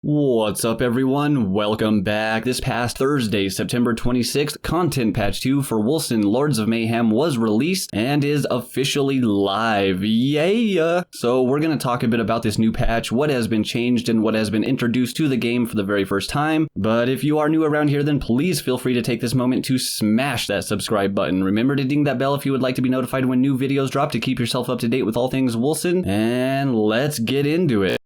What's up everyone, welcome back. This past Thursday, September 26th, Content Patch 2 for Wolcen Lords of Mayhem was released and is officially live. Yay! So we're going to talk a bit about this new patch, what has been changed and what has been introduced to the game for the very first time. But if you are new around here, then please feel free to take this moment to smash that subscribe button. Remember to ding that bell if you would like to be notified when new videos drop to keep yourself up to date with all things Wolcen. And let's get into it.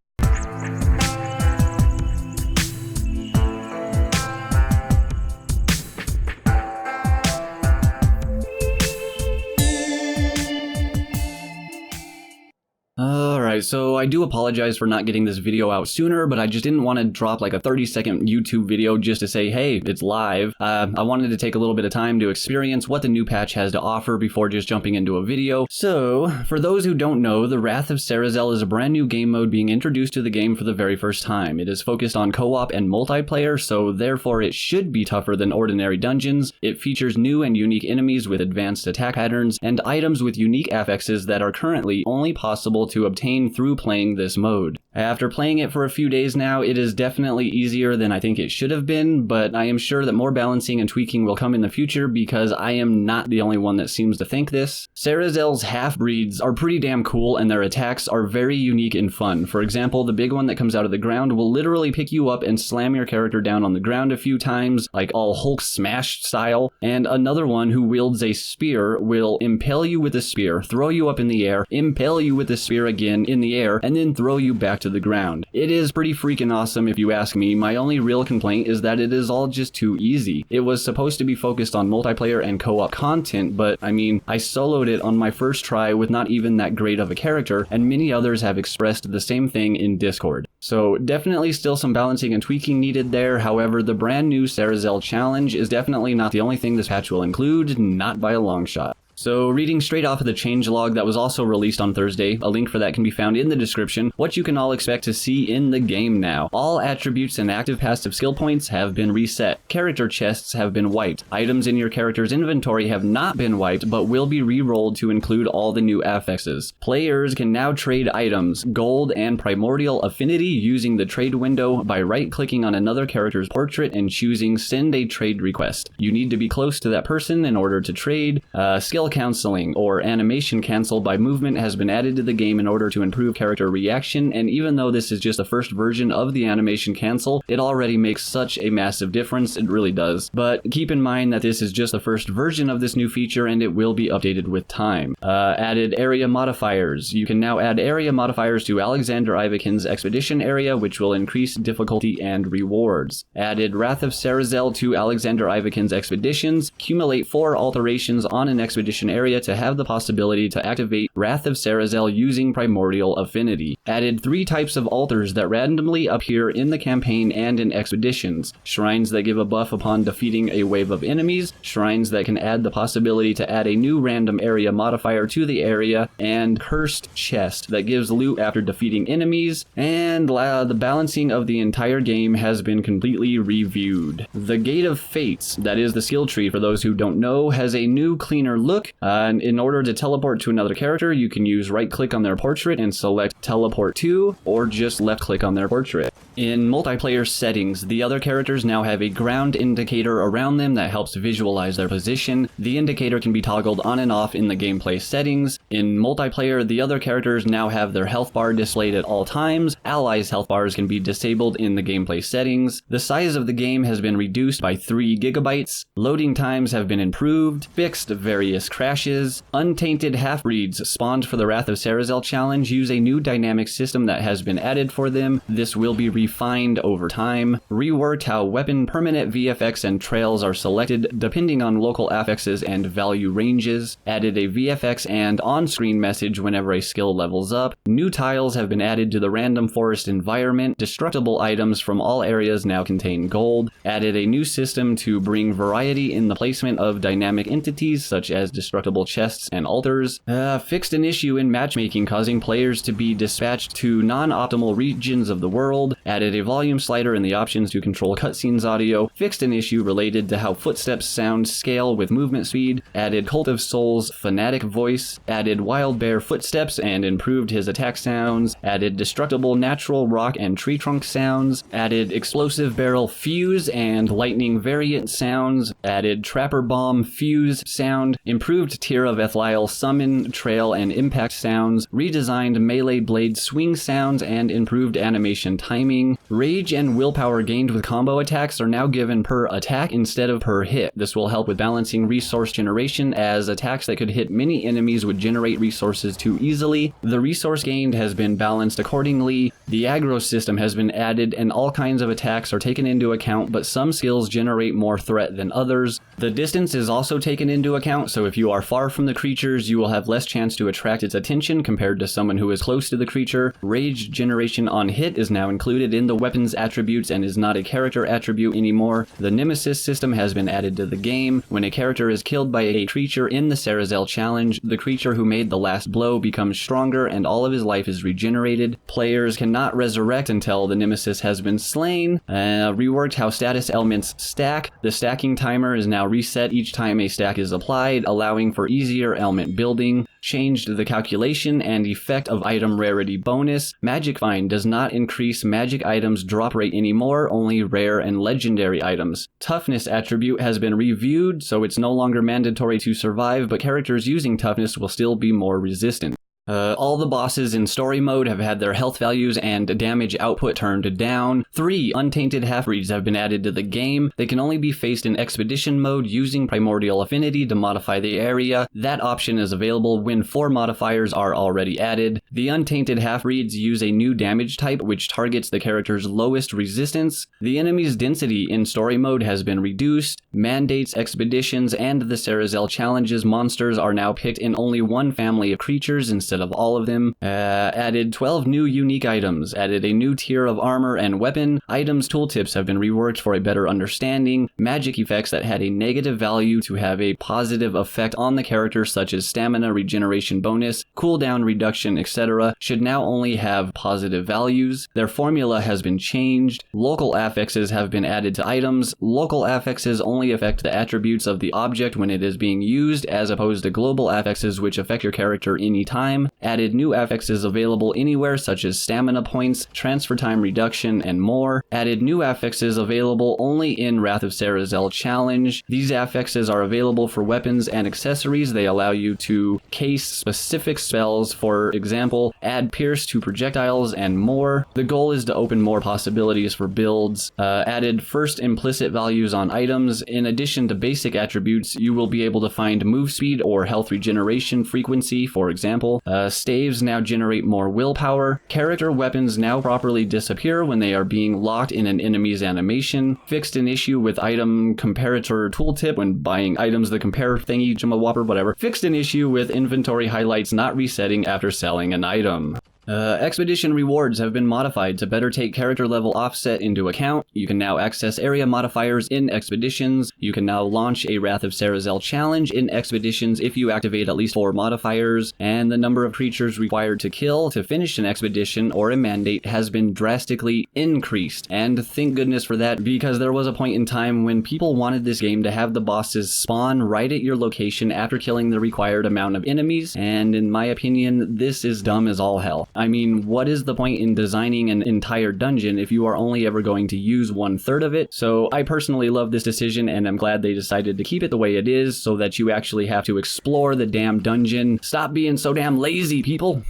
Alright, so I do apologize for not getting this video out sooner, but I just didn't want to drop like a 30-second YouTube video just to say, hey, it's live. I wanted to take a little bit of time to experience what the new patch has to offer before just jumping into a video. So, for those who don't know, the Wrath of Sarisel is a brand new game mode being introduced to the game for the very first time. It is focused on co-op and multiplayer, so therefore it should be tougher than ordinary dungeons. It features new and unique enemies with advanced attack patterns, and items with unique affixes that are currently only possible to obtain through playing this mode. After playing it for a few days now, it is definitely easier than I think it should have been, but I am sure that more balancing and tweaking will come in the future because I am not the only one that seems to think this. Sarisel's half-breeds are pretty damn cool and their attacks are very unique and fun. For example, the big one that comes out of the ground will literally pick you up and slam your character down on the ground a few times, like all Hulk smash style, and another one who wields a spear will impale you with a spear, throw you up in the air, impale you with a spear again in the air, and then throw you back to the ground. It is pretty freaking awesome if you ask me. My only real complaint is that it is all just too easy. It was supposed to be focused on multiplayer and co-op content, but I mean, I soloed it on my first try with not even that great of a character, and many others have expressed the same thing in Discord. So definitely still some balancing and tweaking needed there. However, the brand new Sarisel challenge is definitely not the only thing this patch will include, not by a long shot. So, reading straight off of the Changelog that was also released on Thursday, a link for that can be found in the description, what you can all expect to see in the game now. All attributes and active passive skill points have been reset. Character chests have been wiped. Items in your character's inventory have not been wiped, but will be re-rolled to include all the new affixes. Players can now trade items, gold and primordial affinity using the trade window by right-clicking on another character's portrait and choosing Send a Trade Request. You need to be close to that person in order to trade. Skill canceling or animation cancel by movement has been added to the game in order to improve character reaction, and even though this is just the first version of the animation cancel, it already makes such a massive difference. It really does. But keep in mind that this is just the first version of this new feature and it will be updated with time. Added area modifiers. You can now add area modifiers to Alexander Ivakin's expedition area, which will increase difficulty and rewards. Added Wrath of Sarisel to Alexander Ivakin's expeditions. Accumulate 4 alterations on an expedition area to have the possibility to activate Wrath of Sarisel using primordial affinity. Added 3 types of altars that randomly appear in the campaign and in expeditions. Shrines that give a buff upon defeating a wave of enemies, shrines that can add the possibility to add a new random area modifier to the area, and cursed chest that gives loot after defeating enemies, and the balancing of the entire game has been completely reviewed. The Gate of Fates, that is the skill tree for those who don't know, has a new cleaner look. And in order to teleport to another character, you can use right-click on their portrait and select Teleport to, or just left-click on their portrait. In multiplayer settings, the other characters now have a ground indicator around them that helps visualize their position. The indicator can be toggled on and off in the gameplay settings. In multiplayer, the other characters now have their health bar displayed at all times. Allies' health bars can be disabled in the gameplay settings. The size of the game has been reduced by 3 gigabytes. Loading times have been improved, fixed various crashes. Untainted half-breeds spawned for the Wrath of Sarisel challenge use a new dynamic system that has been added for them. This will be refined over time. Reworked how weapon permanent VFX and trails are selected depending on local affixes and value ranges. Added a VFX and on-screen message whenever a skill levels up. New tiles have been added to the random forest environment. Destructible items from all areas now contain gold. Added a new system to bring variety in the placement of dynamic entities such as destructible chests and altars. Fixed an issue in matchmaking causing players to be dispatched patched to non-optimal regions of the world, added a volume slider in the options to control cutscenes audio, fixed an issue related to how footsteps sound scale with movement speed, added Cult of Souls Fanatic voice, added Wild Bear footsteps and improved his attack sounds, added destructible natural rock and tree trunk sounds, added explosive barrel fuse and lightning variant sounds, added Trapper Bomb fuse sound, improved Tear of Ethliel summon, trail, and impact sounds, redesigned melee blade swing sounds, and improved animation timing. Rage and willpower gained with combo attacks are now given per attack instead of per hit. This will help with balancing resource generation, as attacks that could hit many enemies would generate resources too easily. The resource gained has been balanced accordingly. The aggro system has been added, and all kinds of attacks are taken into account, but some skills generate more threat than others. The distance is also taken into account, so if you are far from the creatures, you will have less chance to attract its attention compared to someone who is close to the creature. Rage generation on hit is now included in the weapon's attributes and is not a character attribute anymore. The Nemesis system has been added to the game. When a character is killed by a creature in the Sarisel challenge, the creature who made the last blow becomes stronger and all of his life is regenerated. Players cannot resurrect until the Nemesis has been slain. Reworked how status elements stack. The stacking timer is now reset each time a stack is applied, allowing for easier element building. Changed the calculation and effect of item rarity bonus. Magic Find does not increase magic items drop rate anymore, only rare and legendary items. Toughness attribute has been reviewed, so it's no longer mandatory to survive, but characters using toughness will still be more resistant. All the bosses in story mode have had their health values and damage output turned down. 3 untainted half-breeds have been added to the game. They can only be faced in expedition mode using primordial affinity to modify the area. That option is available when 4 modifiers are already added. The untainted half-breeds use a new damage type which targets the character's lowest resistance. The enemy's density in story mode has been reduced. Mandates, expeditions, and the Sarisel challenges monsters are now picked in only one family of creatures instead of all of them. Added 12 new unique items, added a new tier of armor and weapon. Items tooltips have been reworked for a better understanding. Magic effects that had a negative value to have a positive effect on the character, such as stamina regeneration bonus, cooldown reduction, etc., should now only have positive values. Their formula has been changed. Local affixes have been added to items. Local affixes only affect the attributes of the object when it is being used, as opposed to global affixes which affect your character anytime. Added new affixes available anywhere, such as stamina points, transfer time reduction, and more. Added new affixes available only in Wrath of Sarisel challenge. These affixes are available for weapons and accessories. They allow you to case specific spells, for example, add pierce to projectiles, and more. The goal is to open more possibilities for builds. Added first implicit values on items. In addition to basic attributes, you will be able to find move speed or health regeneration frequency, for example. Staves now generate more willpower. Character weapons now properly disappear when they are being locked in an enemy's animation. Fixed an issue with item comparator tooltip when buying items, the compare thingy, whopper, whatever. Fixed an issue with inventory highlights not resetting after selling an item. Expedition rewards have been modified to better take character level offset into account. You can now access area modifiers in expeditions. You can now launch a Wrath of Sarisel challenge in expeditions if you activate at least 4 modifiers, and the number of creatures required to kill to finish an expedition or a mandate has been drastically increased. And thank goodness for that, because there was a point in time when people wanted this game to have the bosses spawn right at your location after killing the required amount of enemies, and in my opinion, this is dumb as all hell. I mean, what is the point in designing an entire dungeon if you are only ever going to use 1/3 of it? So I personally love this decision, and I'm glad they decided to keep it the way it is so that you actually have to explore the damn dungeon. Stop being so damn lazy, people!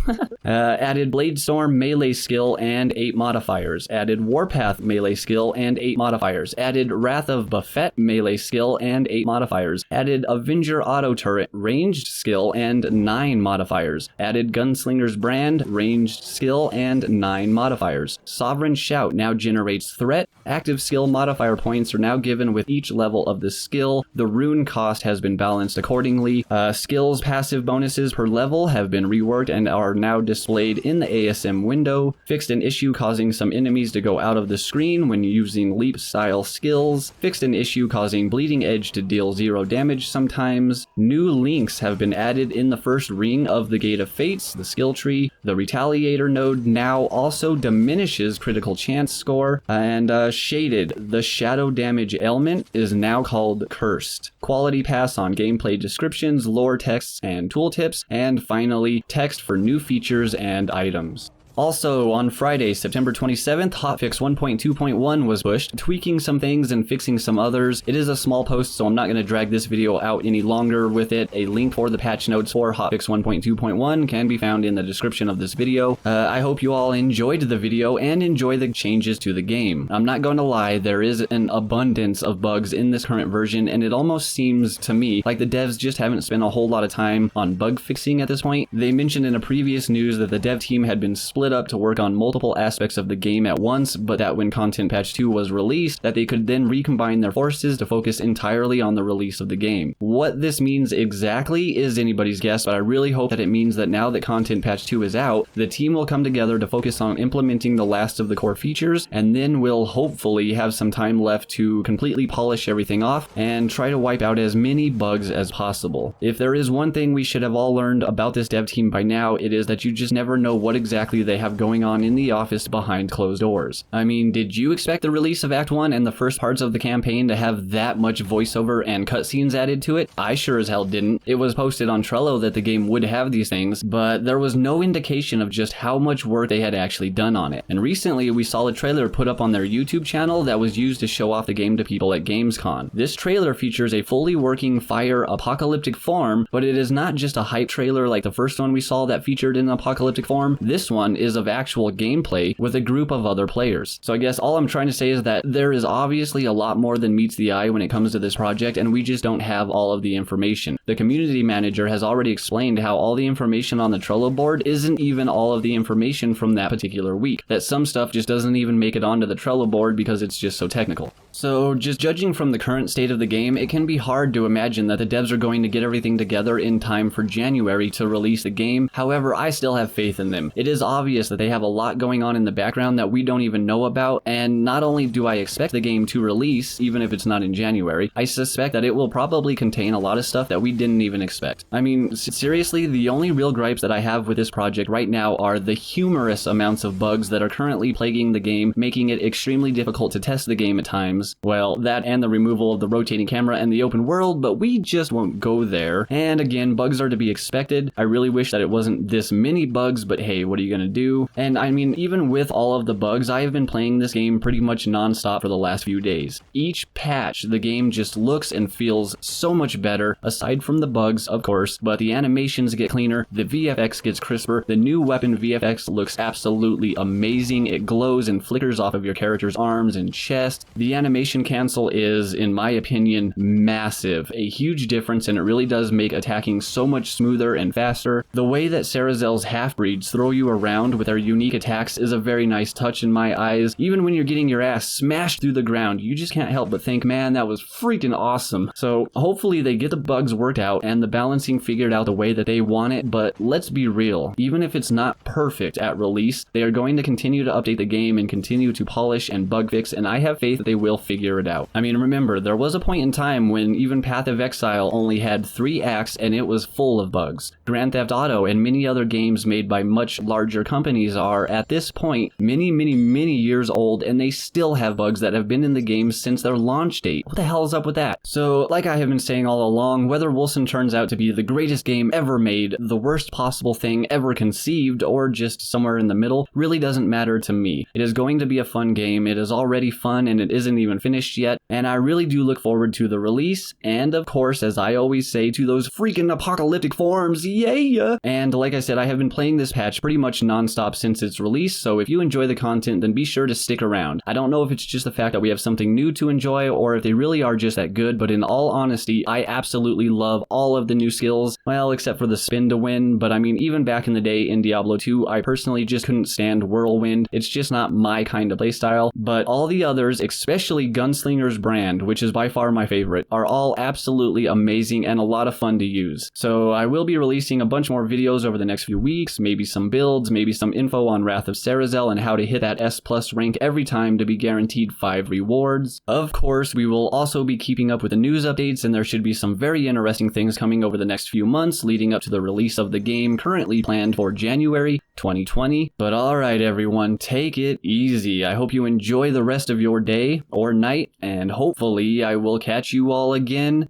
Added Bladestorm melee skill and 8 modifiers. Added Warpath melee skill and 8 modifiers. Added Wrath of Buffet melee skill and 8 modifiers. Added Avenger auto turret ranged skill and 9 modifiers. Added Gunslinger's brand ranged skill and 9 modifiers. Sovereign Shout now generates threat. Active skill modifier points are now given with each level of the skill. The rune cost has been balanced accordingly. Skills passive bonuses per level have been reworked and are now displayed in the ASM window. Fixed an issue causing some enemies to go out of the screen when using leap style skills. Fixed an issue causing Bleeding Edge to deal 0 damage sometimes. New links have been added in the first ring of the Gate of Fates, the skill tree. The Retaliation Retaliator node now also diminishes critical chance score, and Shaded, the shadow damage ailment, is now called Cursed. Quality pass on gameplay descriptions, lore texts, and tooltips, and finally, text for new features and items. Also, on Friday, September 27th, hotfix 1.2.1 was pushed, tweaking some things and fixing some others. It is a small post, so I'm not going to drag this video out any longer with it. A link for the patch notes for hotfix 1.2.1 can be found in the description of this video. I hope you all enjoyed the video and enjoy the changes to the game. I'm not going to lie, there is an abundance of bugs in this current version, and it almost seems to me like the devs just haven't spent a whole lot of time on bug fixing at this point. They mentioned in a previous news that the dev team had been split up to work on multiple aspects of the game at once, but that when Content Patch 2 was released, that they could then recombine their forces to focus entirely on the release of the game. What this means exactly is anybody's guess, but I really hope that it means that now that Content Patch 2 is out, the team will come together to focus on implementing the last of the core features, and then we'll hopefully have some time left to completely polish everything off and try to wipe out as many bugs as possible. If there is one thing we should have all learned about this dev team by now, it is that you just never know what exactly they have going on in the office behind closed doors. I mean, did you expect the release of Act 1 and the first parts of the campaign to have that much voiceover and cutscenes added to it? I sure as hell didn't. It was posted on Trello that the game would have these things, but there was no indication of just how much work they had actually done on it. And recently, we saw a trailer put up on their YouTube channel that was used to show off the game to people at Gamescom. This trailer features a fully working fire apocalyptic farm, but it is not just a hype trailer like the first one we saw that featured an apocalyptic farm. This one is of actual gameplay with a group of other players. So I guess all I'm trying to say is that there is obviously a lot more than meets the eye when it comes to this project, and we just don't have all of the information. The community manager has already explained how all the information on the Trello board isn't even all of the information from that particular week, that some stuff just doesn't even make it onto the Trello board because it's just so technical. So just judging from the current state of the game, it can be hard to imagine that the devs are going to get everything together in time for January to release the game. However, I still have faith in them. It is obvious that they have a lot going on in the background that we don't even know about, and not only do I expect the game to release, even if it's not in January, I suspect that it will probably contain a lot of stuff that we didn't even expect. I mean, seriously, the only real gripes that I have with this project right now are the humorous amounts of bugs that are currently plaguing the game, making it extremely difficult to test the game at times. Well, that and the removal of the rotating camera and the open world, but we just won't go there. And again, bugs are to be expected. I really wish that it wasn't this many bugs, but hey, what are you gonna do? And I mean, even with all of the bugs, I have been playing this game pretty much non-stop for the last few days. Each patch, the game just looks and feels so much better, aside from the bugs, of course, but the animations get cleaner, the VFX gets crisper, the new weapon VFX looks absolutely amazing. It glows and flickers off of your character's arms and chest. The animation cancel is, in my opinion, massive. A huge difference, and it really does make attacking so much smoother and faster. The way that Sarisel's half-breeds throw you around with their unique attacks is a very nice touch in my eyes. Even when you're getting your ass smashed through the ground, you just can't help but think, man, that was freaking awesome. So hopefully they get the bugs worked out and the balancing figured out the way that they want it, but let's be real. Even if it's not perfect at release, they are going to continue to update the game and continue to polish and bug fix, and I have faith that they will figure it out. I mean, remember, there was a point in time when even Path of Exile only had 3 acts and it was full of bugs. Grand Theft Auto and many other games made by much larger companies are, at this point, many years old, and they still have bugs that have been in the game since their launch date. What the hell is up with that? So, like I have been saying all along, whether Wolcen turns out to be the greatest game ever made, the worst possible thing ever conceived, or just somewhere in the middle, really doesn't matter to me. It is going to be a fun game. It is already fun, and it isn't even finished yet, and I really do look forward to the release, and of course, as I always say, to those freaking apocalyptic forms, yeah! And like I said, I have been playing this patch pretty much non-stop since its release, so if you enjoy the content, then be sure to stick around. I don't know if it's just the fact that we have something new to enjoy, or if they really are just that good, but in all honesty, I absolutely love all of the new skills, well, except for the spin to win, but I mean, even back in the day in Diablo 2, I personally just couldn't stand Whirlwind. It's just not my kind of playstyle, but all the others, especially Gunslinger's brand, which is by far my favorite, are all absolutely amazing and a lot of fun to use. So I will be releasing a bunch more videos over the next few weeks, maybe some builds, maybe some info on Wrath of Sarisel and how to hit that S+ rank every time to be guaranteed 5 rewards. Of course, we will also be keeping up with the news updates, and there should be some very interesting things coming over the next few months leading up to the release of the game, currently planned for January 2020. But alright everyone, take it easy. I hope you enjoy the rest of your day or night, and hopefully I will catch you all again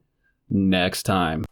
next time.